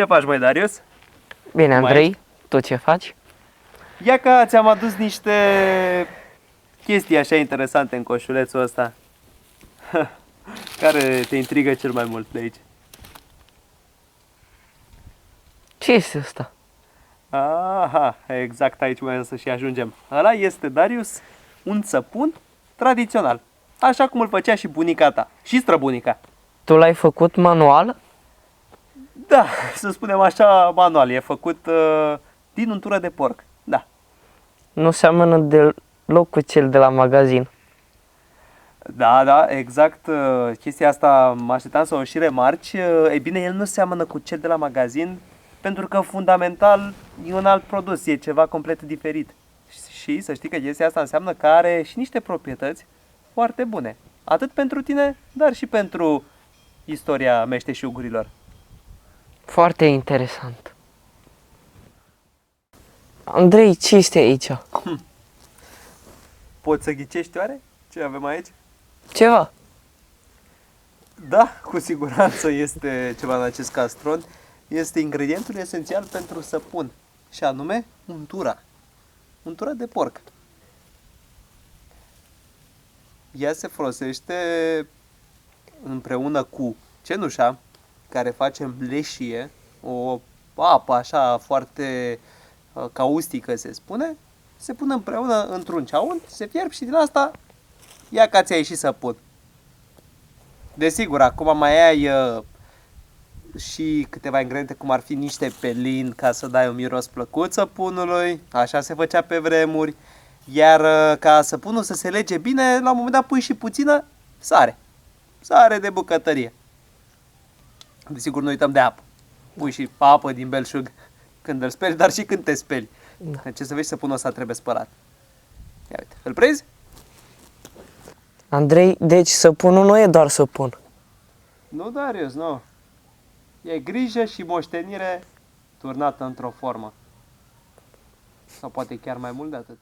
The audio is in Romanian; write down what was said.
Ce faci, măi, Darius? Bine, Cum Andrei, ești? tu ce faci? Ia că ți-am adus niște chestii așa interesante în coșulețul ăsta. Care te intrigă cel mai mult de aici? Ce este asta? Aha, exact aici mai să și ajungem. Ăla este, Darius, un țăpun tradițional. Așa cum îl făcea și bunica ta, și străbunica. Tu l-ai făcut manual? Da, să spunem așa, manual. E făcut din untură de porc. Da. Nu seamănă deloc cu cel de la magazin. Da, da, exact. Chestia asta mă așteptam să o și remarci. Ei bine, el nu seamănă cu cel de la magazin pentru că fundamental e un alt produs, e ceva complet diferit. Și să știi că chestia asta înseamnă că are și niște proprietăți foarte bune. Atât pentru tine, dar și pentru istoria meșteșugurilor. Foarte interesant. Andrei, ce este aici? Poți să ghicești oare ce avem aici? Ceva. Da, cu siguranță este ceva în acest castron. Este ingredientul esențial pentru săpun, și anume untura. Untura de porc. Ea se folosește împreună cu cenușa, care face leșie, o apă așa foarte caustică se spune, se pune împreună într-un ceaun, se fierb și din asta ia ca ți-a ieșit săpun. Desigur, acum mai ai și câteva ingrediente, cum ar fi niște pelin ca să dai un miros plăcut săpunului, așa se făcea pe vremuri, iar ca săpunul să se lege bine, la un moment dat pui și puțină sare, sare de bucătărie. Desigur, nu uităm de apă, pui și apă din belșug când îl speli, dar și când te speli. Da. Ce să vezi, săpunul ăsta trebuie spălat. Ia uite, îl prezi? Andrei, deci săpunul nu e doar săpun. Nu, Darius, nu. E grijă și moștenire turnată într-o formă. Sau poate chiar mai mult de atât.